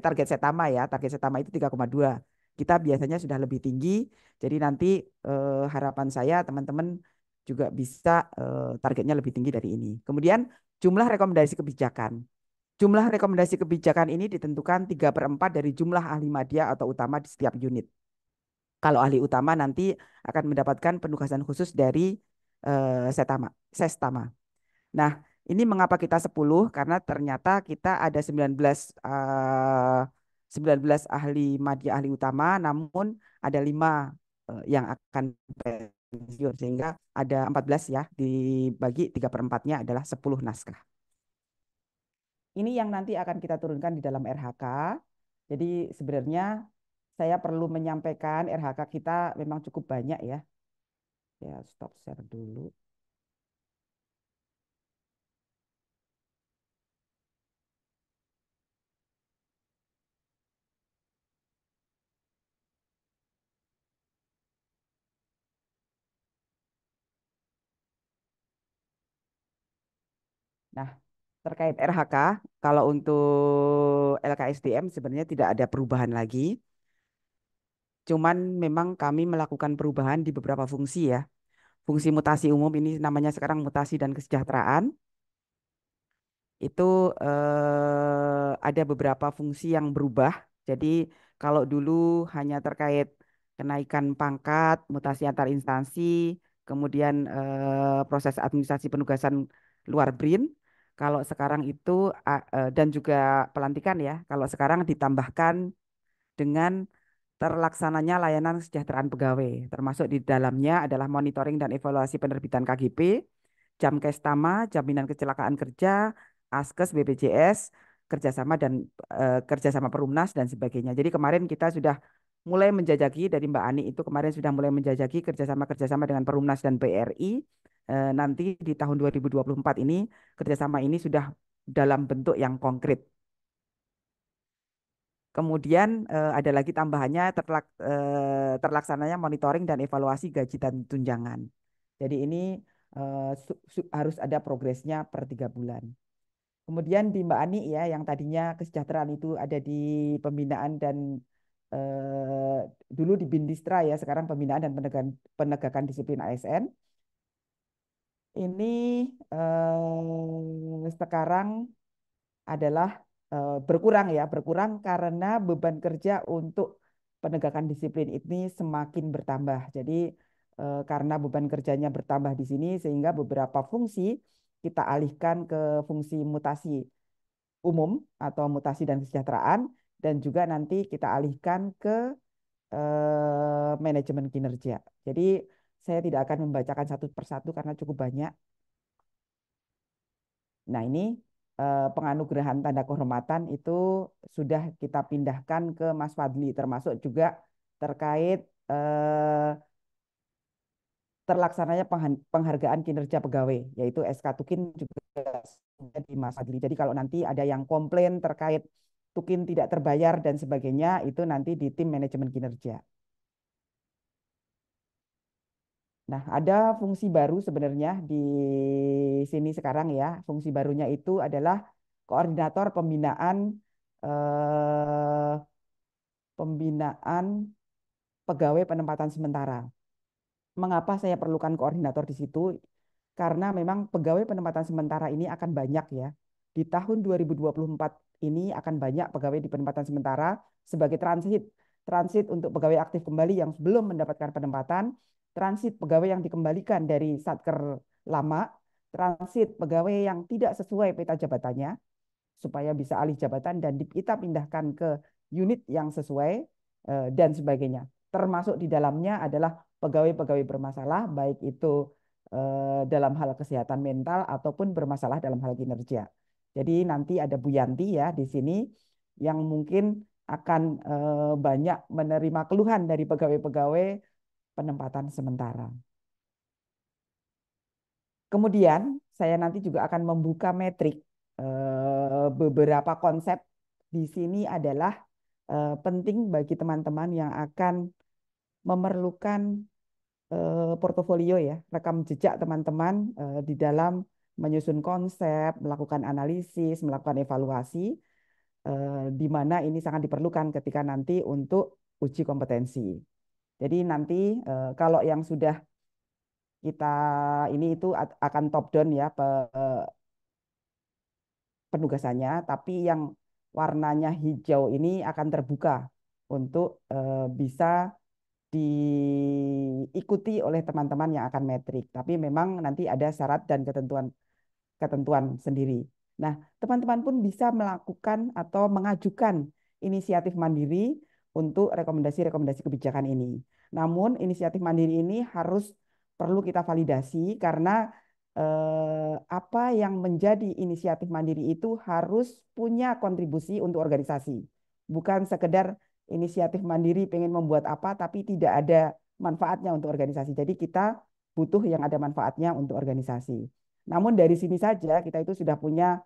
target Setama ya, target Setama itu 3,2. Kita biasanya sudah lebih tinggi. Jadi nanti harapan saya teman-teman juga bisa targetnya lebih tinggi dari ini. Kemudian jumlah rekomendasi kebijakan. Jumlah rekomendasi kebijakan ini ditentukan 3/4 dari jumlah ahli media atau utama di setiap unit. Kalau ahli utama nanti akan mendapatkan penugasan khusus dari Sestama. Nah, ini mengapa kita 10? Karena ternyata kita ada 19 ahli media ahli utama, namun ada 5 yang akan pensiun, sehingga ada 14 ya, dibagi 3/4-nya adalah 10 naskah. Ini yang nanti akan kita turunkan di dalam RHK. Jadi sebenarnya saya perlu menyampaikan RHK kita memang cukup banyak ya. Ya, stop share dulu. Nah, terkait RHK, kalau untuk LKSDM sebenarnya tidak ada perubahan lagi. Cuman memang kami melakukan perubahan di beberapa fungsi ya. Fungsi mutasi umum ini namanya sekarang mutasi dan kesejahteraan. Itu ada beberapa fungsi yang berubah. Jadi kalau dulu hanya terkait kenaikan pangkat, mutasi antar instansi, kemudian proses administrasi penugasan luar BRIN. Kalau sekarang itu dan juga pelantikan ya. Kalau sekarang ditambahkan dengan terlaksananya layanan kesejahteraan pegawai, termasuk di dalamnya adalah monitoring dan evaluasi penerbitan KGP, jam kestama, jaminan kecelakaan kerja, Askes, BPJS, kerjasama Perumnas dan sebagainya. Jadi kemarin kita sudah mulai menjajaki, dari Mbak Ani itu kemarin sudah mulai menjajaki kerjasama dengan Perumnas dan BRI. Nanti di tahun 2024 ini kerjasama ini sudah dalam bentuk yang konkret. Kemudian ada lagi tambahannya terlaksananya monitoring dan evaluasi gaji dan tunjangan. Jadi ini harus ada progresnya per 3 bulan. Kemudian di Mbak Ani ya, yang tadinya kesejahteraan itu ada di pembinaan dan dulu di Bindistra ya, sekarang pembinaan dan penegakan disiplin ASN. Ini sekarang adalah berkurang karena beban kerja untuk penegakan disiplin ini semakin bertambah. Jadi karena beban kerjanya bertambah di sini, sehingga beberapa fungsi kita alihkan ke fungsi mutasi umum atau mutasi dan kesejahteraan, dan juga nanti kita alihkan ke manajemen kinerja. Jadi saya tidak akan membacakan satu persatu karena cukup banyak. Nah, ini penganugerahan tanda kehormatan itu sudah kita pindahkan ke Mas Fadli, termasuk juga terkait terlaksananya penghargaan kinerja pegawai, yaitu SK Tukin juga di Mas Fadli. Jadi kalau nanti ada yang komplain terkait Tukin tidak terbayar dan sebagainya, itu nanti di tim manajemen kinerja. Nah, ada fungsi baru sebenarnya di sini sekarang ya. Fungsi barunya itu adalah koordinator eh, pembinaan pegawai penempatan sementara. Mengapa saya perlukan koordinator di situ? Karena memang pegawai penempatan sementara ini akan banyak ya. Di tahun 2024 ini akan banyak pegawai di penempatan sementara sebagai transit. Transit untuk pegawai aktif kembali yang belum mendapatkan penempatan, transit pegawai yang dikembalikan dari satker lama, transit pegawai yang tidak sesuai peta jabatannya, supaya bisa alih jabatan dan kita pindahkan ke unit yang sesuai dan sebagainya. Termasuk di dalamnya adalah pegawai-pegawai bermasalah, baik itu dalam hal kesehatan mental ataupun bermasalah dalam hal kinerja. Jadi nanti ada Bu Yanti ya di sini yang mungkin akan banyak menerima keluhan dari pegawai-pegawai penempatan sementara. Kemudian saya nanti juga akan membuka metrik. Beberapa konsep di sini adalah penting bagi teman-teman yang akan memerlukan portofolio ya, rekam jejak teman-teman di dalam menyusun konsep, melakukan analisis, melakukan evaluasi, di mana ini sangat diperlukan ketika nanti untuk uji kompetensi. Jadi nanti kalau yang sudah kita ini itu akan top down ya penugasannya, tapi yang warnanya hijau ini akan terbuka untuk bisa diikuti oleh teman-teman yang akan metrik. Tapi memang nanti ada syarat dan ketentuan sendiri. Nah, teman-teman pun bisa melakukan atau mengajukan inisiatif mandiri untuk rekomendasi-rekomendasi kebijakan ini. Namun, inisiatif mandiri ini harus perlu kita validasi karena apa yang menjadi inisiatif mandiri itu harus punya kontribusi untuk organisasi. Bukan sekedar inisiatif mandiri pengen membuat apa, tapi tidak ada manfaatnya untuk organisasi. Jadi kita butuh yang ada manfaatnya untuk organisasi. Namun dari sini saja kita itu sudah punya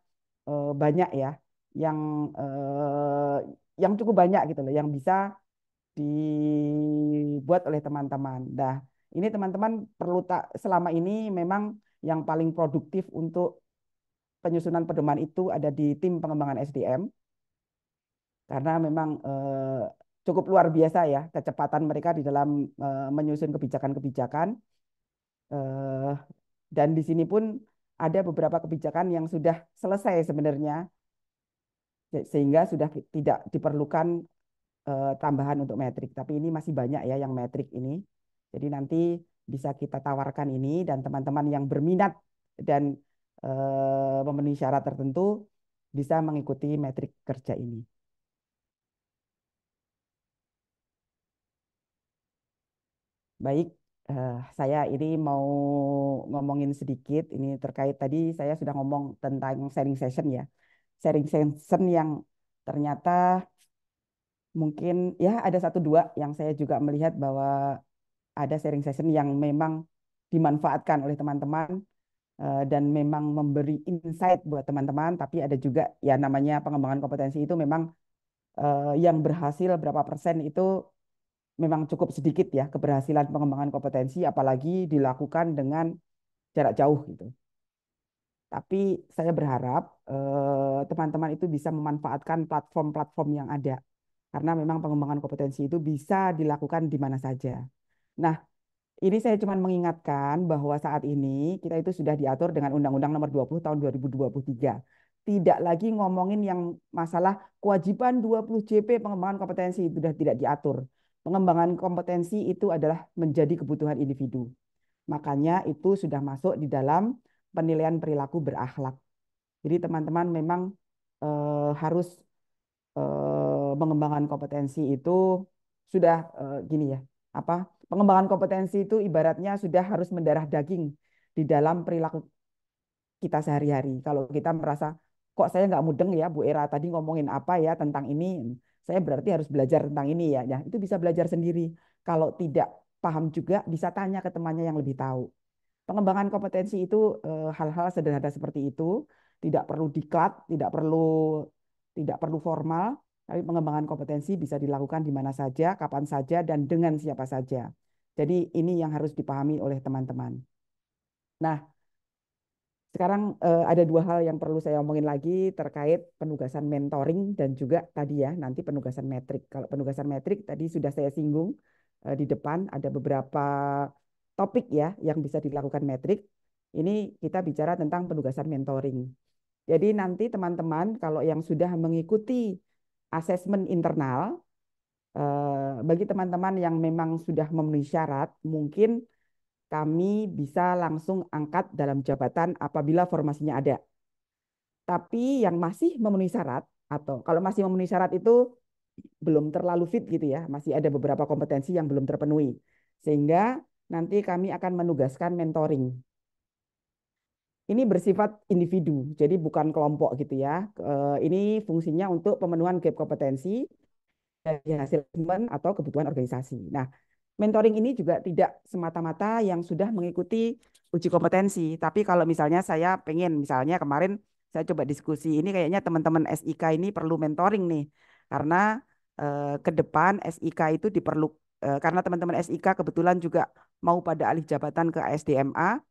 banyak ya yang eh, yang cukup banyak gitu loh yang bisa dibuat oleh teman-teman. Nah, ini teman-teman perlu tak selama ini memang yang paling produktif untuk penyusunan pedoman itu ada di tim pengembangan SDM karena memang cukup luar biasa ya kecepatan mereka di dalam menyusun kebijakan-kebijakan. Eh, dan di sini pun ada beberapa kebijakan yang sudah selesai sebenarnya, sehingga sudah tidak diperlukan tambahan untuk metrik. Tapi ini masih banyak ya yang metrik ini. Jadi nanti bisa kita tawarkan ini dan teman-teman yang berminat dan memenuhi syarat tertentu bisa mengikuti metrik kerja ini. Baik, saya ini mau ngomongin sedikit ini terkait tadi saya sudah ngomong tentang sharing session ya. Sharing session yang ternyata mungkin ya ada satu dua yang saya juga melihat bahwa ada sharing session yang memang dimanfaatkan oleh teman-teman dan memang memberi insight buat teman-teman, tapi ada juga ya namanya pengembangan kompetensi itu memang yang berhasil berapa persen itu memang cukup sedikit ya keberhasilan pengembangan kompetensi apalagi dilakukan dengan jarak jauh gitu. Tapi saya berharap teman-teman itu bisa memanfaatkan platform-platform yang ada karena memang pengembangan kompetensi itu bisa dilakukan di mana saja. Nah, ini saya cuma mengingatkan bahwa saat ini kita itu sudah diatur dengan Undang-Undang Nomor 20 Tahun 2023. Tidak lagi ngomongin yang masalah kewajiban 20 JP pengembangan kompetensi itu sudah tidak diatur. Pengembangan kompetensi itu adalah menjadi kebutuhan individu. Makanya itu sudah masuk di dalam penilaian perilaku berakhlak. Jadi teman-teman memang harus mengembangkan kompetensi itu sudah gini ya, apa pengembangan kompetensi itu ibaratnya sudah harus mendarah daging di dalam perilaku kita sehari-hari. Kalau kita merasa kok saya nggak mudeng ya Bu Era tadi ngomongin apa ya tentang ini, saya berarti harus belajar tentang ini ya. Ya itu bisa belajar sendiri. Kalau tidak paham juga bisa tanya ke temannya yang lebih tahu. Pengembangan kompetensi itu hal-hal sederhana seperti itu, tidak perlu diklat, tidak perlu formal, tapi pengembangan kompetensi bisa dilakukan di mana saja, kapan saja, dan dengan siapa saja. Jadi ini yang harus dipahami oleh teman-teman. Nah, sekarang ada dua hal yang perlu saya omongin lagi terkait penugasan mentoring dan juga tadi ya nanti penugasan metrik. Kalau penugasan metrik tadi sudah saya singgung di depan ada beberapa topik ya yang bisa dilakukan metrik. Ini kita bicara tentang penugasan mentoring. Jadi nanti teman-teman kalau yang sudah mengikuti asesmen internal, bagi teman-teman yang memang sudah memenuhi syarat, mungkin kami bisa langsung angkat dalam jabatan apabila formasinya ada. Tapi yang masih memenuhi syarat, atau kalau masih memenuhi syarat itu belum terlalu fit gitu ya, masih ada beberapa kompetensi yang belum terpenuhi. Sehingga nanti kami akan menugaskan mentoring. Ini bersifat individu, jadi bukan kelompok gitu ya. Ini fungsinya untuk pemenuhan gap kompetensi dari hasil assessment atau kebutuhan organisasi. Nah, mentoring ini juga tidak semata-mata yang sudah mengikuti uji kompetensi. Tapi kalau misalnya saya pengen, misalnya kemarin saya coba diskusi, ini kayaknya teman-teman SIK ini perlu mentoring nih. Karena ke depan SIK itu karena teman-teman SIK kebetulan juga mau pada alih jabatan ke ASDMA,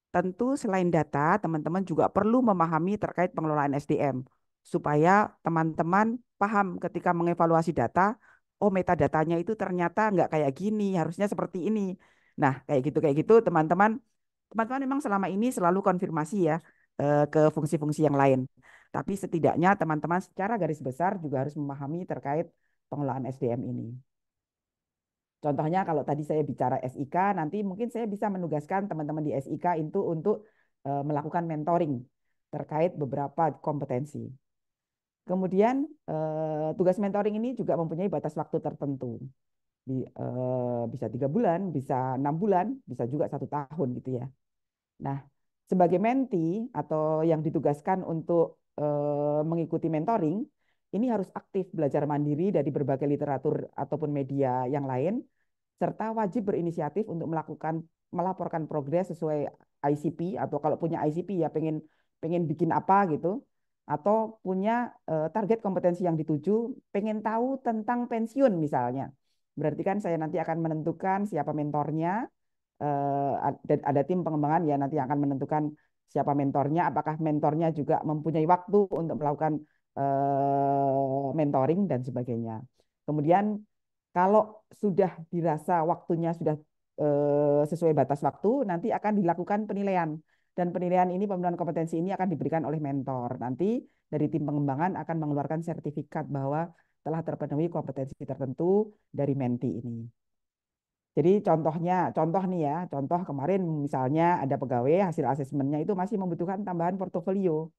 tentu selain data, teman-teman juga perlu memahami terkait pengelolaan SDM supaya teman-teman paham ketika mengevaluasi data, oh metadatanya itu ternyata nggak kayak gini, harusnya seperti ini. Nah, kayak gitu teman-teman memang selama ini selalu konfirmasi ya ke fungsi-fungsi yang lain. Tapi setidaknya teman-teman secara garis besar juga harus memahami terkait pengelolaan SDM ini. Contohnya kalau tadi saya bicara SIK, nanti mungkin saya bisa menugaskan teman-teman di SIK itu untuk melakukan mentoring terkait beberapa kompetensi. Kemudian tugas mentoring ini juga mempunyai batas waktu tertentu. Bisa 3 bulan, bisa 6 bulan, bisa juga 1 tahun gitu ya. Nah, sebagai menti atau yang ditugaskan untuk mengikuti mentoring, ini harus aktif belajar mandiri dari berbagai literatur ataupun media yang lain, serta wajib berinisiatif untuk melaporkan progres sesuai ICP atau kalau punya ICP ya pengen bikin apa gitu atau punya target kompetensi yang dituju, pengen tahu tentang pensiun misalnya. Berarti kan saya nanti akan menentukan siapa mentornya, dan ada tim pengembangan ya nanti akan menentukan siapa mentornya, apakah mentornya juga mempunyai waktu untuk melakukan mentoring dan sebagainya. Kemudian kalau sudah dirasa waktunya sudah sesuai batas waktu, nanti akan dilakukan penilaian. Dan penilaian ini, pemenuhan kompetensi ini akan diberikan oleh mentor. Nanti dari tim pengembangan akan mengeluarkan sertifikat bahwa telah terpenuhi kompetensi tertentu dari menti ini. Jadi contoh nih ya, contoh kemarin misalnya ada pegawai hasil asesmennya itu masih membutuhkan tambahan portofolio.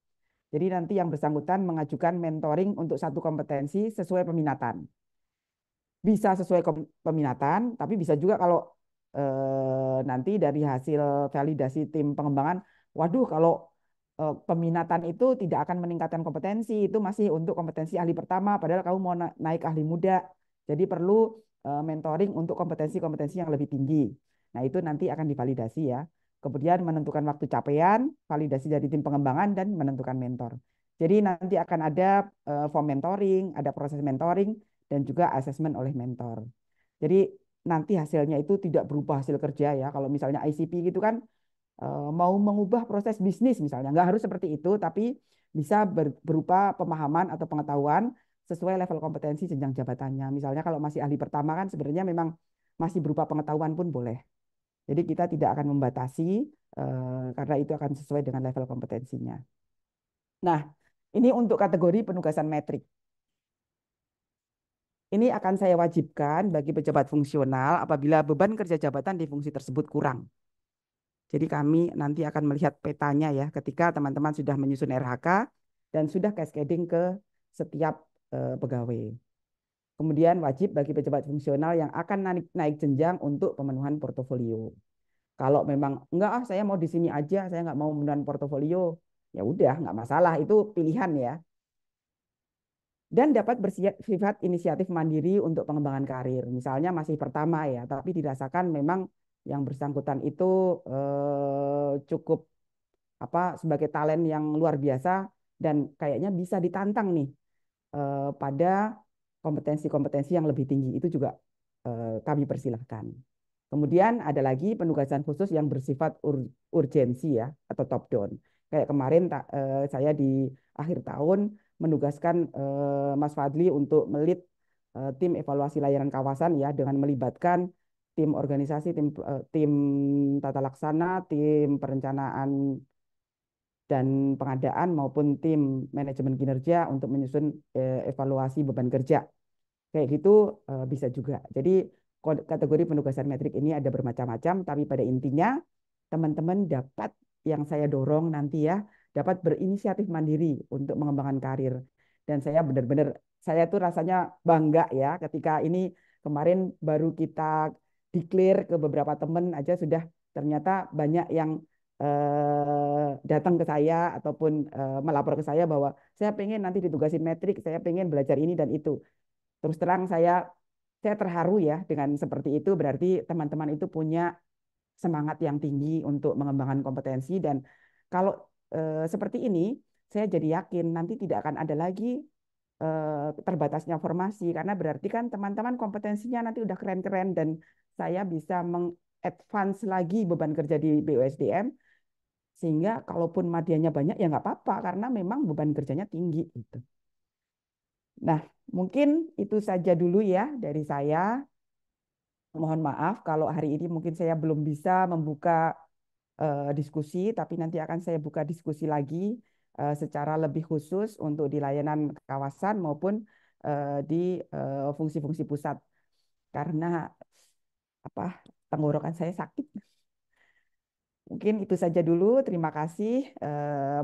Jadi nanti yang bersangkutan mengajukan mentoring untuk satu kompetensi sesuai peminatan. Bisa sesuai peminatan, tapi bisa juga kalau nanti dari hasil validasi tim pengembangan, waduh kalau peminatan itu tidak akan meningkatkan kompetensi, itu masih untuk kompetensi ahli pertama, padahal kamu mau naik ahli muda, jadi perlu mentoring untuk kompetensi-kompetensi yang lebih tinggi. Nah itu nanti akan divalidasi ya. Kemudian menentukan waktu capaian, validasi dari tim pengembangan, dan menentukan mentor. Jadi nanti akan ada form mentoring, ada proses mentoring, dan juga asesmen oleh mentor. Jadi nanti hasilnya itu tidak berupa hasil kerja ya. Kalau misalnya ICP gitu kan mau mengubah proses bisnis misalnya, nggak harus seperti itu, tapi bisa berupa pemahaman atau pengetahuan sesuai level kompetensi jenjang jabatannya. Misalnya kalau masih ahli pertama kan sebenarnya memang masih berupa pengetahuan pun boleh. Jadi kita tidak akan membatasi karena itu akan sesuai dengan level kompetensinya. Nah, ini untuk kategori penugasan metrik. Ini akan saya wajibkan bagi pejabat fungsional apabila beban kerja jabatan di fungsi tersebut kurang. Jadi kami nanti akan melihat petanya ya ketika teman-teman sudah menyusun RHK dan sudah cascading ke setiap pegawai. Kemudian wajib bagi pejabat fungsional yang akan naik jenjang untuk pemenuhan portofolio. Kalau memang enggak saya mau di sini aja, saya nggak mau pemenuhan portofolio, ya udah nggak masalah, itu pilihan ya. Dan dapat bersifat inisiatif mandiri untuk pengembangan karir. Misalnya masih pertama ya, tapi dirasakan memang yang bersangkutan itu cukup sebagai talent yang luar biasa dan kayaknya bisa ditantang nih pada kompetensi-kompetensi yang lebih tinggi, itu juga kami persilahkan. Kemudian ada lagi penugasan khusus yang bersifat urgensi ya atau top down. Kayak kemarin saya di akhir tahun menugaskan Mas Fadli untuk melit tim evaluasi layanan kawasan ya dengan melibatkan tim organisasi, tim tata laksana, tim perencanaan dan pengadaan maupun tim manajemen kinerja untuk menyusun evaluasi beban kerja. Kayak gitu bisa juga. Jadi kategori penugasan metrik ini ada bermacam-macam, tapi pada intinya teman-teman dapat yang saya dorong nanti ya, dapat berinisiatif mandiri untuk mengembangkan karir. Dan saya benar-benar, saya tuh rasanya bangga ya ketika ini kemarin baru kita declare ke beberapa teman aja sudah ternyata banyak yang datang ke saya ataupun melapor ke saya bahwa saya pengen nanti ditugasin metrik, saya pengen belajar ini dan itu. Terus terang saya terharu ya dengan seperti itu, berarti teman-teman itu punya semangat yang tinggi untuk mengembangkan kompetensi dan kalau seperti ini saya jadi yakin nanti tidak akan ada lagi terbatasnya formasi karena berarti kan teman-teman kompetensinya nanti udah keren-keren dan saya bisa mengadvance lagi beban kerja di BUSDM sehingga kalaupun medianya banyak ya nggak apa-apa karena memang beban kerjanya tinggi gitu. Nah, mungkin itu saja dulu ya dari saya. Mohon maaf kalau hari ini mungkin saya belum bisa membuka diskusi, tapi nanti akan saya buka diskusi lagi secara lebih khusus untuk di layanan kawasan maupun di fungsi-fungsi pusat. Karena apa tenggorokan saya sakit. Mungkin itu saja dulu. Terima kasih.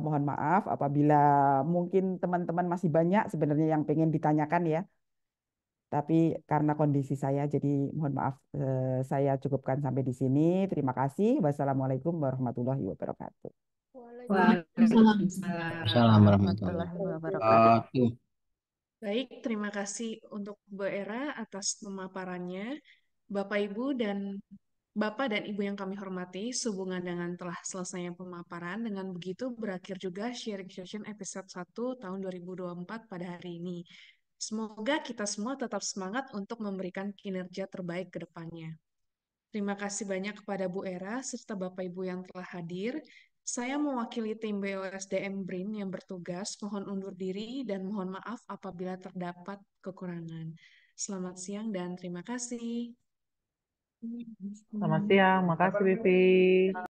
Mohon maaf apabila mungkin teman-teman masih banyak sebenarnya yang pengen ditanyakan ya. Tapi karena kondisi saya, jadi mohon maaf, saya cukupkan sampai di sini. Terima kasih. Wassalamualaikum warahmatullahi wabarakatuh. Waalaikumsalam. Salam warahmatullahi wabarakatuh. wabarakatuh. Baik, terima kasih untuk Bu Era atas pemaparannya. Bapak dan Ibu yang kami hormati, sehubungan dengan telah selesainya pemaparan, dengan begitu berakhir juga sharing session episode 1 tahun 2024 pada hari ini. Semoga kita semua tetap semangat untuk memberikan kinerja terbaik ke depannya. Terima kasih banyak kepada Bu Era serta Bapak Ibu yang telah hadir. Saya mewakili tim BUSDM BRIN yang bertugas, mohon undur diri dan mohon maaf apabila terdapat kekurangan. Selamat siang dan terima kasih. Selamat siang, makasih Vivi.